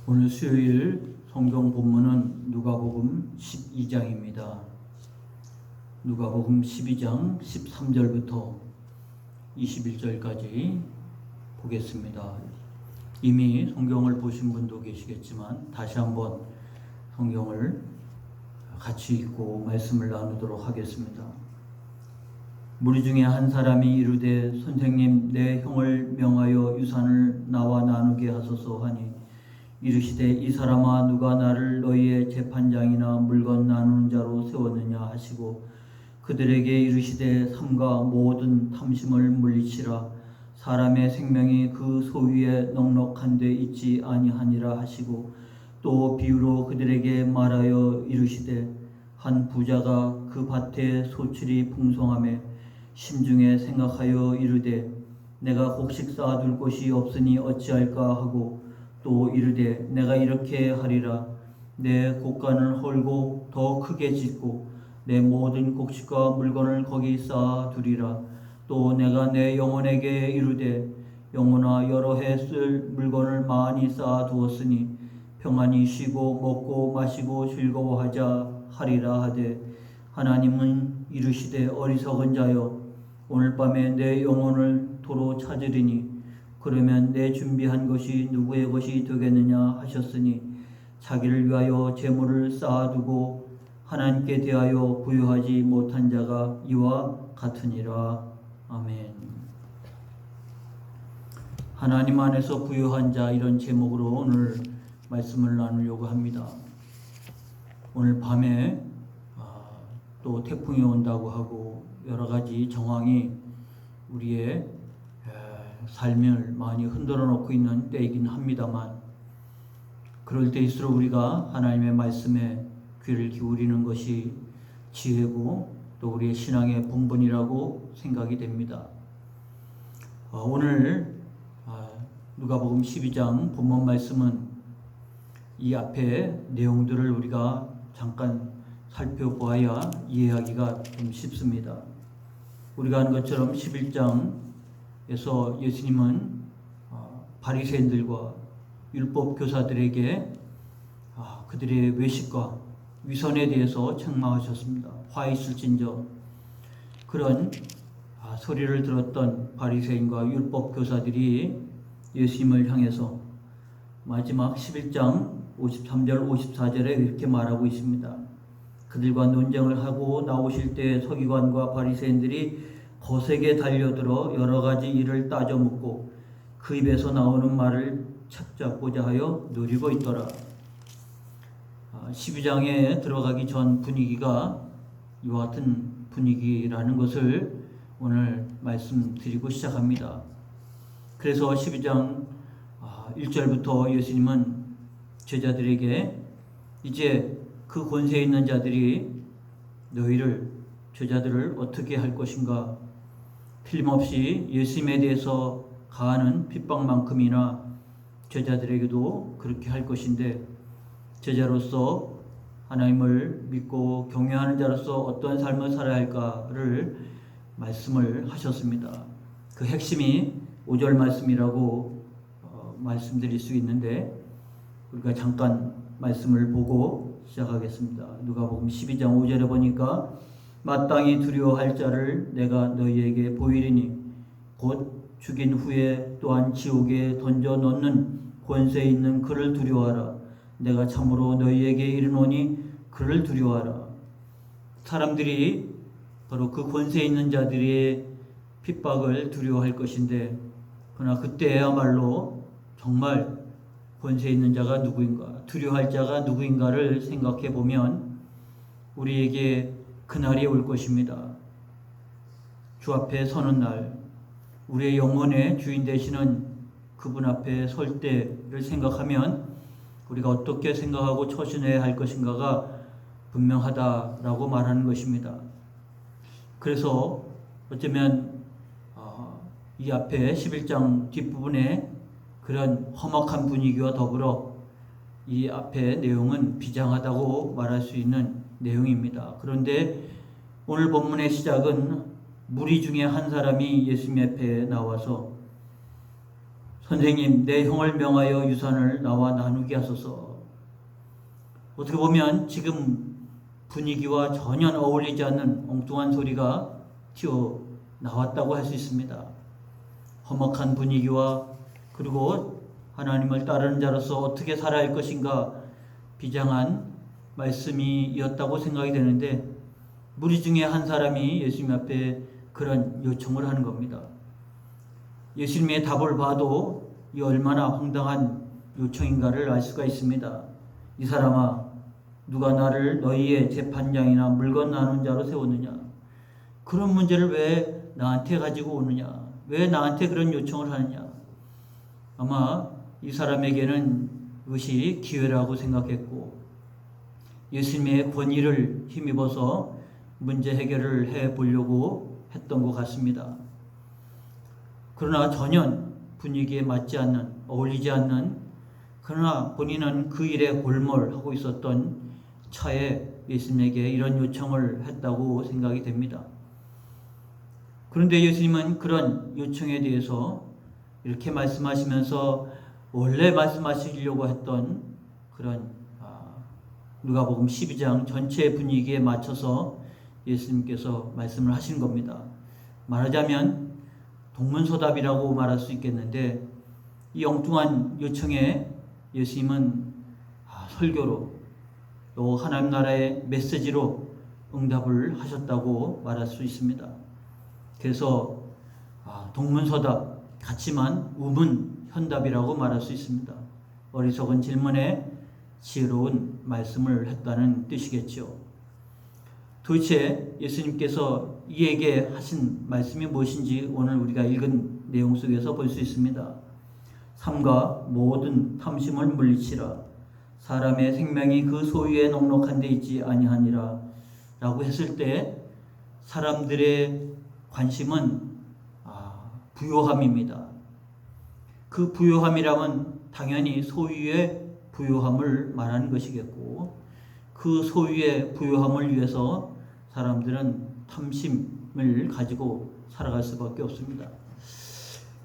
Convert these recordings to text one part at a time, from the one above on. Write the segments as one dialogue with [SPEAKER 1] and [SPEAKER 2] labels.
[SPEAKER 1] 오늘 수요일 성경 본문은 누가복음 12장입니다. 누가복음 12장 13절부터 21절까지 보겠습니다. 이미 성경을 보신 분도 계시겠지만 다시 한번 성경을 같이 읽고 말씀을 나누도록 하겠습니다. 무리 중에 한 사람이 이르되 선생님 내 형을 명하여 유산을 나와 나누게 하소서 하니 이르시되 이 사람아 누가 나를 너희의 재판장이나 물건 나누는 자로 세웠느냐 하시고 그들에게 이르시되 삼가 모든 탐심을 물리치라 사람의 생명이 그 소위에 넉넉한 데 있지 아니하니라 하시고 또 비유로 그들에게 말하여 이르시되 한 부자가 그 밭에 소출이 풍성하매 심중에 생각하여 이르되 내가 곡식 쌓아둘 곳이 없으니 어찌할까 하고 또 이르되 내가 이렇게 하리라 내 곡간을 헐고 더 크게 짓고 내 모든 곡식과 물건을 거기 쌓아두리라. 또 내가 내 영혼에게 이르되 영혼아 여러 해 쓸 물건을 많이 쌓아두었으니 평안히 쉬고 먹고 마시고 즐거워하자 하리라 하되 하나님은 이르시되 어리석은 자여 오늘 밤에 내 영혼을 도로 찾으리니 그러면 내 준비한 것이 누구의 것이 되겠느냐 하셨으니 자기를 위하여 재물을 쌓아두고 하나님께 대하여 부유하지 못한 자가 이와 같으니라. 아멘. 하나님 안에서 부유한 자, 이런 제목으로 오늘 말씀을 나누려고 합니다. 오늘 밤에 또 태풍이 온다고 하고 여러 가지 정황이 우리의 삶을 많이 흔들어 놓고 있는 때이긴 합니다만, 그럴 때일수록 우리가 하나님의 말씀에 귀를 기울이는 것이 지혜고 또 우리의 신앙의 본분이라고 생각이 됩니다. 오늘 누가복음 12장 본문 말씀은 이 앞에 내용들을 우리가 잠깐 살펴보아야 이해하기가 좀 쉽습니다. 우리가 아는 것처럼 11장에서 예수님은 바리새인들과 율법 교사들에게 그들의 외식과 위선에 대해서 책망하셨습니다. 화 있을진저. 그런 소리를 들었던 바리새인과 율법 교사들이 예수님을 향해서 마지막 11장 53절 54절에 이렇게 말하고 있습니다. 그들과 논쟁을 하고 나오실 때 서기관과 바리새인들이 거세게 달려들어 여러 가지 일을 따져 묻고 그 입에서 나오는 말을 찾잡고자 하여 노리고 있더라. 12장에 들어가기 전 분위기가 이와 같은 분위기라는 것을 오늘 말씀드리고 시작합니다. 그래서 12장 1절부터 예수님은 제자들에게 이제 그 권세 있는 자들이 너희를 제자들을 어떻게 할 것인가, 틀림없이 예수님에 대해서 가하는 핍박만큼이나 제자들에게도 그렇게 할 것인데, 제자로서 하나님을 믿고 경외하는 자로서 어떤 삶을 살아야 할까를 말씀을 하셨습니다. 그 핵심이 5절 말씀이라고 말씀드릴 수 있는데, 우리가 잠깐 말씀을 보고 시작하겠습니다. 누가복음 12장 5절에 보니까 마땅히 두려워할 자를 내가 너희에게 보이리니 곧 죽인 후에 또한 지옥에 던져 넣는 권세 있는 그를 두려워하라. 내가 참으로 너희에게 이르노니 그를 두려워하라. 사람들이 바로 그 권세 있는 자들의 핍박을 두려워할 것인데, 그러나 그때야말로 정말 권세 있는 자가 누구인가, 두려워할 자가 누구인가를 생각해 보면 우리에게 그날이 올 것입니다. 주 앞에 서는 날, 우리의 영혼의 주인 되시는 그분 앞에 설 때를 생각하면 우리가 어떻게 생각하고 처신해야 할 것인가가 분명하다라고 말하는 것입니다. 그래서 어쩌면 이 앞에 11장 뒷부분에 그런 험악한 분위기와 더불어 이 앞의 내용은 비장하다고 말할 수 있는 내용입니다. 그런데 오늘 본문의 시작은 무리 중에 한 사람이 예수님 앞에 나와서 선생님, 내 형을 명하여 유산을 나와 나누게 하소서. 어떻게 보면 지금 분위기와 전혀 어울리지 않는 엉뚱한 소리가 튀어 나왔다고 할 수 있습니다. 험악한 분위기와 그리고 하나님을 따르는 자로서 어떻게 살아야 할 것인가 비장한 말씀이었다고 생각이 되는데, 무리 중에 한 사람이 예수님 앞에 그런 요청을 하는 겁니다. 예수님의 답을 봐도 이 얼마나 황당한 요청인가를 알 수가 있습니다. 이 사람아, 누가 나를 너희의 재판장이나 물건 나눈 자로 세웠느냐? 그런 문제를 왜 나한테 가지고 오느냐? 왜 나한테 그런 요청을 하느냐? 아마 이 사람에게는 이것이 기회라고 생각했고, 예수님의 권위를 힘입어서 문제 해결을 해 보려고 했던 것 같습니다. 그러나 전혀 분위기에 맞지 않는, 어울리지 않는, 그러나 본인은 그 일에 골몰하고 있었던 차에 예수님에게 이런 요청을 했다고 생각이 됩니다. 그런데 예수님은 그런 요청에 대해서 이렇게 말씀하시면서 원래 말씀하시려고 했던 그런 누가복음 12장 전체 분위기에 맞춰서 예수님께서 말씀을 하신 겁니다. 말하자면 동문서답이라고 말할 수 있겠는데, 이 엉뚱한 요청에 예수님은 설교로 또 하나님 나라의 메시지로 응답을 하셨다고 말할 수 있습니다. 그래서 동문서답 같지만 우문현답이라고 말할 수 있습니다. 어리석은 질문에 지혜로운 말씀을 했다는 뜻이겠죠. 도대체 예수님께서 이에게 하신 말씀이 무엇인지 오늘 우리가 읽은 내용 속에서 볼 수 있습니다. 삼가 모든 탐심을 물리치라. 사람의 생명이 그 소유에 넉넉한 데 있지 아니하니라 라고 했을 때 사람들의 관심은 부요함입니다. 그 부요함이라면 당연히 소유의 부요함을 말하는 것이겠고, 그 소유의 부요함을 위해서 사람들은 탐심을 가지고 살아갈 수밖에 없습니다.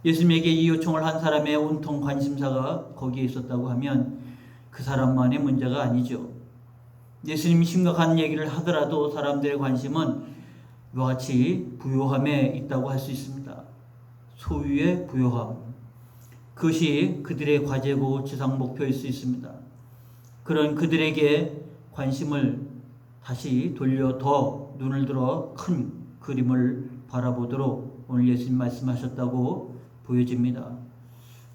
[SPEAKER 1] 예수님에게 이 요청을 한 사람의 온통 관심사가 거기에 있었다고 하면 그 사람만의 문제가 아니죠. 예수님이 심각한 얘기를 하더라도 사람들의 관심은 이와 같이 부요함에 있다고 할 수 있습니다. 소유의 부요함. 그것이 그들의 과제고 지상 목표일 수 있습니다. 그런 그들에게 관심을 다시 돌려 더 눈을 들어 큰 그림을 바라보도록 오늘 예수님 말씀하셨다고 보여집니다.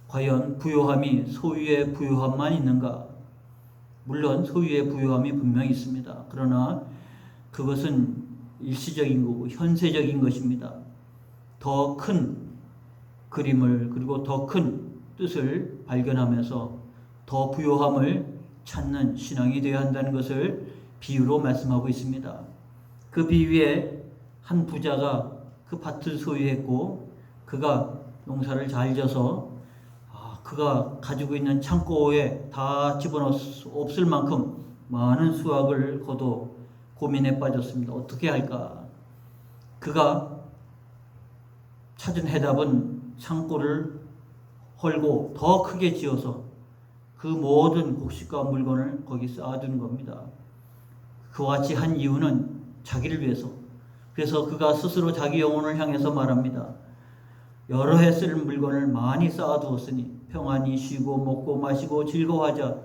[SPEAKER 1] 과연 부요함이 소유의 부요함만 있는가? 물론 소유의 부요함이 분명히 있습니다. 그러나 그것은 일시적인 거고 현세적인 것입니다. 더 큰 그림을 그리고 더 큰 뜻을 발견하면서 더 부요함을 찾는 신앙이 되어야 한다는 것을 비유로 말씀하고 있습니다. 그 비유에 한 부자가 그 밭을 소유했고 그가 농사를 잘 져서 그가 가지고 있는 창고에 다 집어넣을 수 없을 만큼 많은 수확을 거둬 고민에 빠졌습니다. 어떻게 할까? 그가 찾은 해답은 창고를 헐고 더 크게 지어서 그 모든 곡식과 물건을 거기 쌓아두는 겁니다. 그와 같이 한 이유는 자기를 위해서. 그래서 그가 스스로 자기 영혼을 향해서 말합니다. 여러 해 쓸 물건을 많이 쌓아두었으니 평안히 쉬고 먹고 마시고 즐거워하자.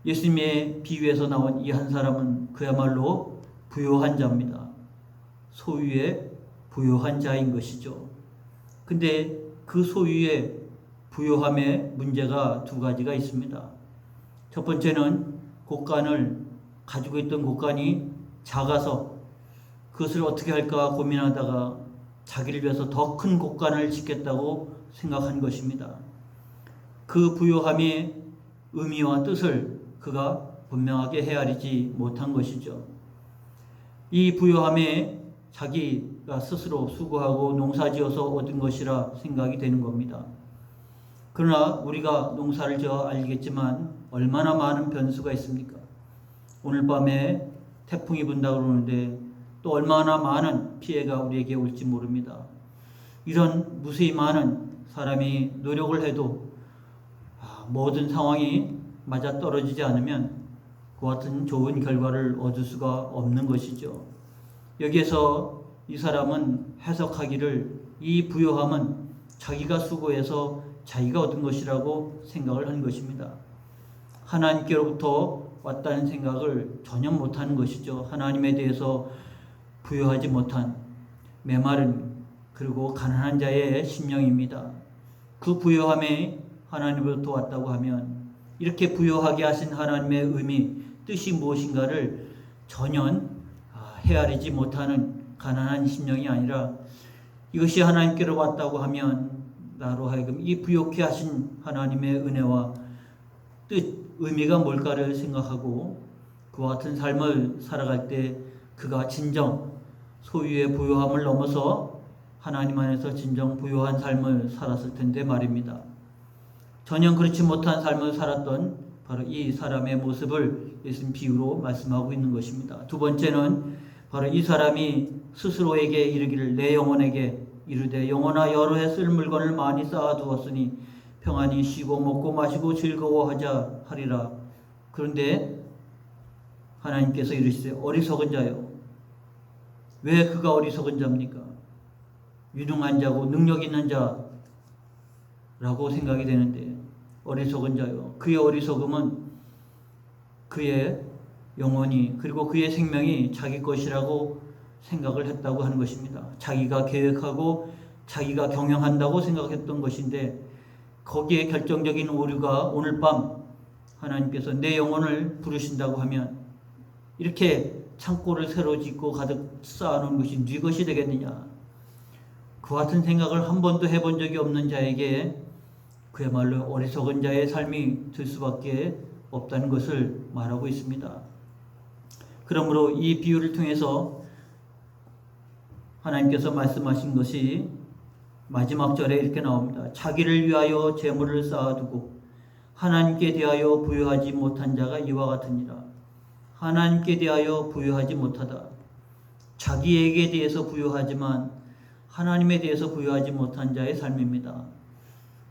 [SPEAKER 1] 예수님의 비유에서 나온 이 한 사람은 그야말로 부요한 자입니다. 소유의 부요한 자인 것이죠. 근데 그 소유의 부요함의 문제가 두 가지가 있습니다. 첫 번째는 곳간을 가지고 있던 곳간이 작아서 그것을 어떻게 할까 고민하다가 자기를 위해서 더 큰 곳간을 짓겠다고 생각한 것입니다. 그 부요함의 의미와 뜻을 그가 분명하게 헤아리지 못한 것이죠. 이 부요함에 자기가 스스로 수고하고 농사지어서 얻은 것이라 생각이 되는 겁니다. 그러나 우리가 농사를 지어 알겠지만 얼마나 많은 변수가 있습니까? 오늘 밤에 태풍이 분다고 그러는데 또 얼마나 많은 피해가 우리에게 올지 모릅니다. 이런 무수히 많은 사람이 노력을 해도 모든 상황이 맞아떨어지지 않으면 그와 같은 좋은 결과를 얻을 수가 없는 것이죠. 여기에서 이 사람은 해석하기를 이 부요함은 자기가 수고해서 자기가 얻은 것이라고 생각을 한 것입니다. 하나님께로부터 왔다는 생각을 전혀 못하는 것이죠. 하나님에 대해서 부요하지 못한 메마른 그리고 가난한 자의 심령입니다. 그 부요함이 하나님으로부터 왔다고 하면 이렇게 부요하게 하신 하나님의 의미, 뜻이 무엇인가를 전혀 헤아리지 못하는 가난한 심령이 아니라 이것이 하나님께로 왔다고 하면 나로 하여금 이 부요케 하신 하나님의 은혜와 뜻, 의미가 뭘까를 생각하고 그와 같은 삶을 살아갈 때 그가 진정 소유의 부요함을 넘어서 하나님 안에서 진정 부요한 삶을 살았을 텐데 말입니다. 전혀 그렇지 못한 삶을 살았던 바로 이 사람의 모습을 예수님 비유로 말씀하고 있는 것입니다. 두 번째는 바로 이 사람이 스스로에게 이르기를 내 영혼에게 이르되 영혼아 여러 해 쓸 물건을 많이 쌓아두었으니 평안히 쉬고 먹고 마시고 즐거워하자 하리라. 그런데 하나님께서 이르시되 어리석은 자요. 왜 그가 어리석은 자입니까? 유능한 자고 능력 있는 자라고 생각이 되는데 어리석은 자요. 그의 어리석음은 그의 영혼이 그리고 그의 생명이 자기 것이라고 생각을 했다고 하는 것입니다. 자기가 계획하고 자기가 경영한다고 생각했던 것인데 거기에 결정적인 오류가 오늘 밤 하나님께서 내 영혼을 부르신다고 하면 이렇게 창고를 새로 짓고 가득 쌓아놓은 것이 네 것이 되겠느냐. 그 같은 생각을 한 번도 해본 적이 없는 자에게 그야말로 어리석은 자의 삶이 될 수밖에 없다는 것을 말하고 있습니다. 그러므로 이 비유를 통해서 하나님께서 말씀하신 것이 마지막 절에 이렇게 나옵니다. 자기를 위하여 재물을 쌓아두고 하나님께 대하여 부여하지 못한 자가 이와 같으니라. 하나님께 대하여 부여하지 못하다. 자기에게 대해서 부여하지만 하나님에 대해서 부여하지 못한 자의 삶입니다.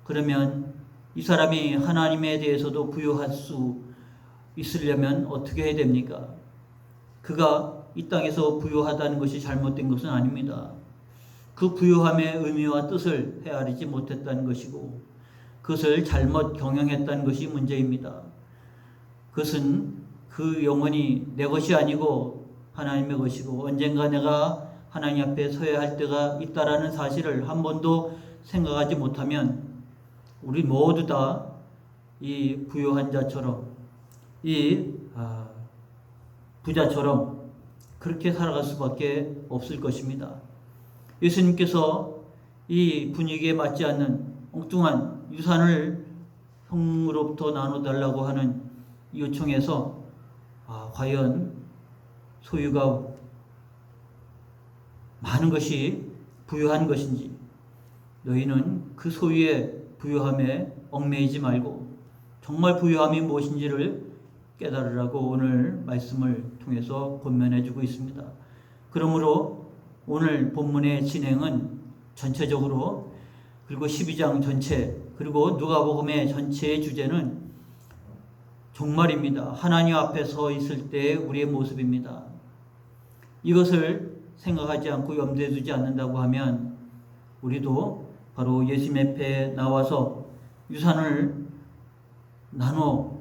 [SPEAKER 1] 그러면 이 사람이 하나님에 대해서도 부여할 수 있으려면 어떻게 해야 됩니까? 그가 이 땅에서 부여하다는 것이 잘못된 것은 아닙니다. 그 부여함의 의미와 뜻을 헤아리지 못했다는 것이고 그것을 잘못 경영했다는 것이 문제입니다. 그것은 그 영혼이 내 것이 아니고 하나님의 것이고 언젠가 내가 하나님 앞에 서야 할 때가 있다라는 사실을 한 번도 생각하지 못하면 우리 모두 다 이 부요한 자처럼 이 부자처럼 그렇게 살아갈 수밖에 없을 것입니다. 예수님께서 이 분위기에 맞지 않는 엉뚱한 유산을 형으로부터 나눠달라고 하는 요청에서 과연 소유가 많은 것이 부유한 것인지 너희는 그 소유의 부유함에 얽매이지 말고 정말 부유함이 무엇인지를 깨달으라고 오늘 말씀을 통해서 권면해 주고 있습니다. 그러므로 오늘 본문의 진행은 전체적으로 그리고 12장 전체 그리고 누가복음의 전체의 주제는 종말입니다. 하나님 앞에 서 있을 때 우리의 모습입니다. 이것을 생각하지 않고 염두에 두지 않는다고 하면 우리도 바로 예수님 앞에 나와서 유산을 나눠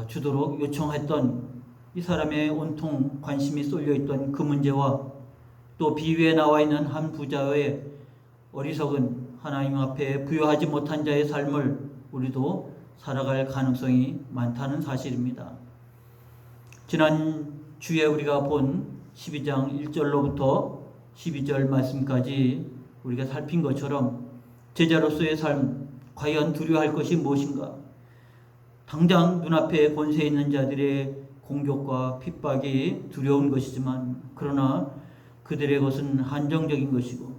[SPEAKER 1] 주도록 요청했던 이 사람의 온통 관심이 쏠려있던 그 문제와 또 비유에 나와 있는 한 부자의 어리석은 하나님 앞에 부여하지 못한 자의 삶을 우리도 살아갈 가능성이 많다는 사실입니다. 지난 주에 우리가 본 12장 1절로부터 12절 말씀까지 우리가 살핀 것처럼 제자로서의 삶, 과연 두려워할 것이 무엇인가? 당장 눈앞에 권세 있는 자들의 공격과 핍박이 두려운 것이지만 그러나 그들의 것은 한정적인 것이고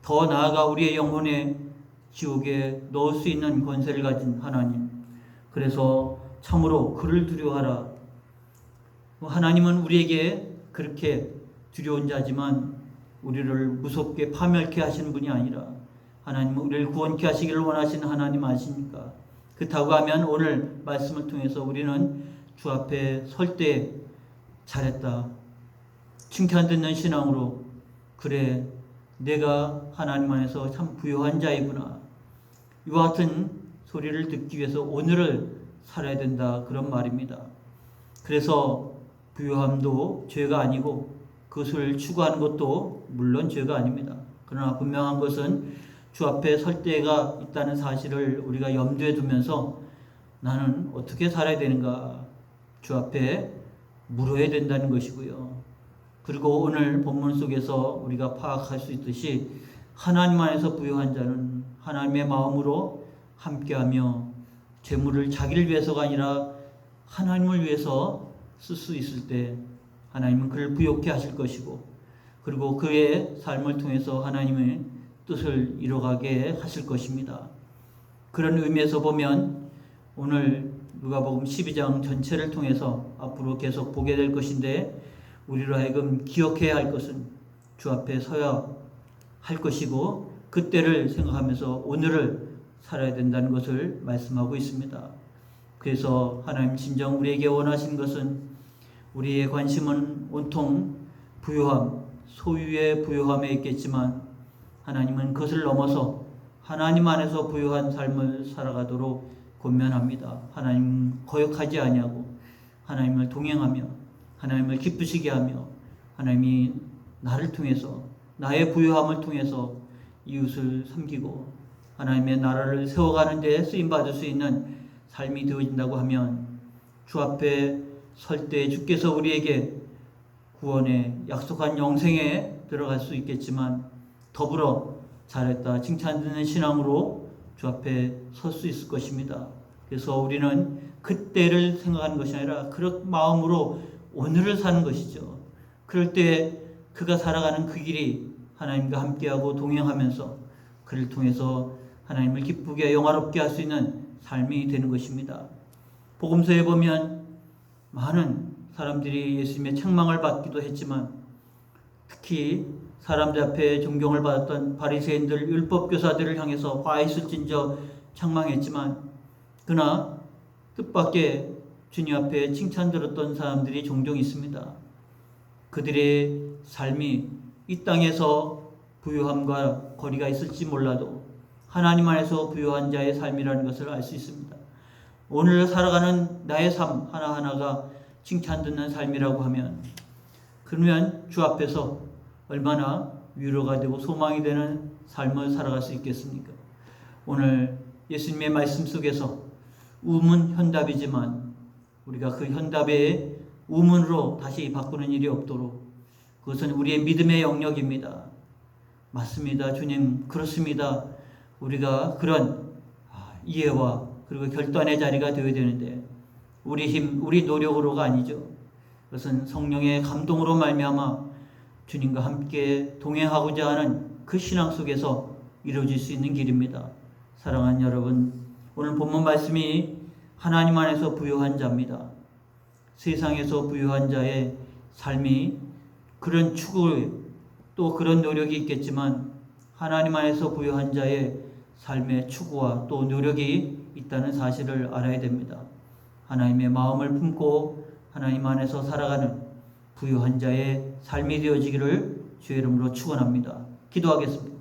[SPEAKER 1] 더 나아가 우리의 영혼에 지옥에 넣을 수 있는 권세를 가진 하나님, 그래서 참으로 그를 두려워하라. 하나님은 우리에게 그렇게 두려운 자지만 우리를 무섭게 파멸케 하시는 분이 아니라 하나님 우리를 구원케 하시기를 원하시는 하나님 아십니까? 그렇다고 하면 오늘 말씀을 통해서 우리는 주 앞에 설 때 잘했다, 칭찬 듣는 신앙으로, 그래 내가 하나님 안에서 참 부요한 자이구나, 이와 같은 소리를 듣기 위해서 오늘을 살아야 된다, 그런 말입니다. 그래서 부요함도 죄가 아니고 그것을 추구하는 것도 물론 죄가 아닙니다. 그러나 분명한 것은 주 앞에 설 때가 있다는 사실을 우리가 염두에 두면서 나는 어떻게 살아야 되는가 주 앞에 물어야 된다는 것이고요. 그리고 오늘 본문 속에서 우리가 파악할 수 있듯이 하나님 안에서 부요한 자는 하나님의 마음으로 함께하며 재물을 자기를 위해서가 아니라 하나님을 위해서 쓸 수 있을 때 하나님은 그를 부요케 하실 것이고, 그리고 그의 삶을 통해서 하나님의 뜻을 이뤄가게 하실 것입니다. 그런 의미에서 보면 오늘 누가복음 12장 전체를 통해서 앞으로 계속 보게 될 것인데, 우리로 하여금 기억해야 할 것은 주 앞에 서야 할 것이고 그때를 생각하면서 오늘을 살아야 된다는 것을 말씀하고 있습니다. 그래서 하나님 진정 우리에게 원하신 것은, 우리의 관심은 온통 부요함, 소유의 부요함에 있겠지만 하나님은 그것을 넘어서 하나님 안에서 부요한 삶을 살아가도록 권면합니다. 하나님 거역하지 아니하고 하나님을 동행하며 하나님을 기쁘시게 하며 하나님이 나를 통해서, 나의 부요함을 통해서 이웃을 섬기고 하나님의 나라를 세워가는 데 쓰임받을 수 있는 삶이 되어진다고 하면 주 앞에 설 때 주께서 우리에게 구원에 약속한 영생에 들어갈 수 있겠지만 더불어 잘했다, 칭찬 듣는 신앙으로 주 앞에 설 수 있을 것입니다. 그래서 우리는 그때를 생각하는 것이 아니라 그런 마음으로 오늘을 사는 것이죠. 그럴 때 그가 살아가는 그 길이 하나님과 함께하고 동행하면서 그를 통해서 하나님을 기쁘게 영화롭게 할 수 있는 삶이 되는 것입니다. 복음서에 보면 많은 사람들이 예수님의 책망을 받기도 했지만, 특히 사람들 앞에 존경을 받았던 바리새인들, 율법교사들을 향해서 화 있을진저 책망했지만, 그러나 뜻밖의 주님 앞에 칭찬 들었던 사람들이 종종 있습니다. 그들의 삶이 이 땅에서 부요함과 거리가 있을지 몰라도 하나님 안에서 부요한 자의 삶이라는 것을 알 수 있습니다. 오늘 살아가는 나의 삶 하나하나가 칭찬 듣는 삶이라고 하면, 그러면 주 앞에서 얼마나 위로가 되고 소망이 되는 삶을 살아갈 수 있겠습니까? 오늘 예수님의 말씀 속에서 우문 현답이지만 우리가 그 현답의 우문으로 다시 바꾸는 일이 없도록, 그것은 우리의 믿음의 영역입니다. 맞습니다, 주님, 그렇습니다. 우리가 그런 이해와 그리고 결단의 자리가 되어야 되는데 우리 힘, 우리 노력으로가 아니죠. 그것은 성령의 감동으로 말미암아 주님과 함께 동행하고자 하는 그 신앙 속에서 이루어질 수 있는 길입니다. 사랑하는 여러분, 오늘 본문 말씀이 하나님 안에서 부요한 자입니다. 세상에서 부요한 자의 삶이 그런 추구, 또 그런 노력이 있겠지만 하나님 안에서 부요한 자의 삶의 추구와 또 노력이 있다는 사실을 알아야 됩니다. 하나님의 마음을 품고 하나님 안에서 살아가는 부요한 자의 삶이 되어지기를 주의 이름으로 축원합니다. 기도하겠습니다.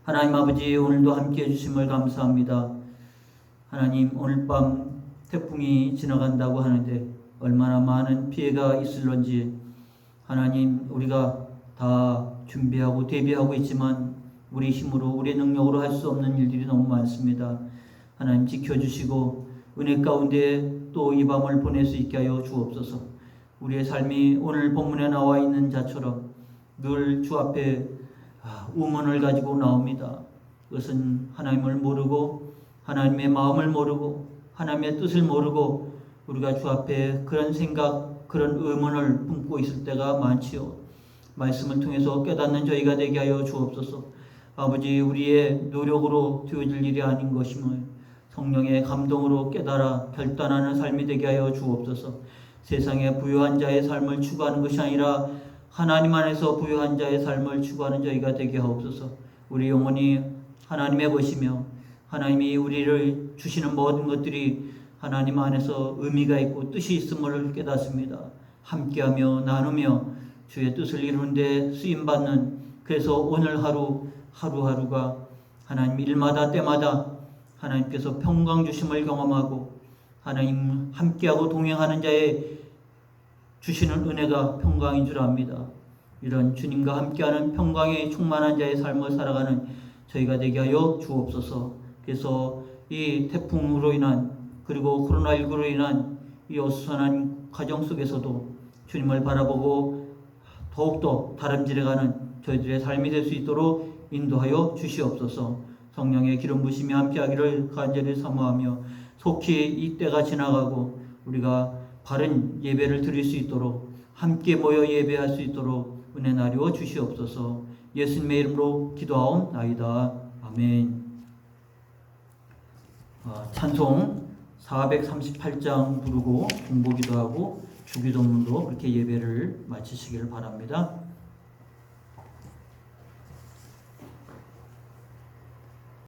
[SPEAKER 1] 하나님 아버지, 오늘도 함께해 주심을 감사합니다. 하나님, 오늘 밤 태풍이 지나간다고 하는데 얼마나 많은 피해가 있을런지 하나님, 우리가 다 준비하고 대비하고 있지만 우리 힘으로, 우리 능력으로 할 수 없는 일들이 너무 많습니다. 하나님, 지켜주시고 은혜 가운데 또 이 밤을 보낼 수 있게 하여 주옵소서. 우리의 삶이 오늘 본문에 나와 있는 자처럼 늘 주 앞에 우문을 가지고 나옵니다. 그것은 하나님을 모르고 하나님의 마음을 모르고 하나님의 뜻을 모르고 우리가 주 앞에 그런 생각, 그런 의문을 품고 있을 때가 많지요. 말씀을 통해서 깨닫는 저희가 되게 하여 주옵소서. 아버지, 우리의 노력으로 되어질 일이 아닌 것임을 성령의 감동으로 깨달아 결단하는 삶이 되게 하여 주옵소서. 세상에 부요한 자의 삶을 추구하는 것이 아니라 하나님 안에서 부요한 자의 삶을 추구하는 저희가 되게 하옵소서. 우리 영혼이 하나님의 것이며 하나님이 우리를 주시는 모든 것들이 하나님 안에서 의미가 있고 뜻이 있음을 깨닫습니다. 함께하며 나누며 주의 뜻을 이루는 데 쓰임받는, 그래서 오늘 하루하루가 하나님 일마다 때마다 하나님께서 평강 주심을 경험하고 하나님 함께하고 동행하는 자의 주시는 은혜가 평강인 줄 압니다. 이런 주님과 함께하는 평강에 충만한 자의 삶을 살아가는 저희가 되게 하여 주옵소서. 그래서 이 태풍으로 인한, 그리고 코로나19로 인한 이 어수선한 가정 속에서도 주님을 바라보고 더욱더 다름질해가는 저희들의 삶이 될 수 있도록 인도하여 주시옵소서. 성령의 기름 부심이 함께하기를 간절히 사모하며 속히 이 때가 지나가고 우리가 바른 예배를 드릴 수 있도록, 함께 모여 예배할 수 있도록 은혜 나리워 주시옵소서. 예수님의 이름으로 기도하옵나이다. 아멘. 찬송 438장 부르고 중보기도 하고 주기도문도 그렇게 예배를 마치시기를 바랍니다.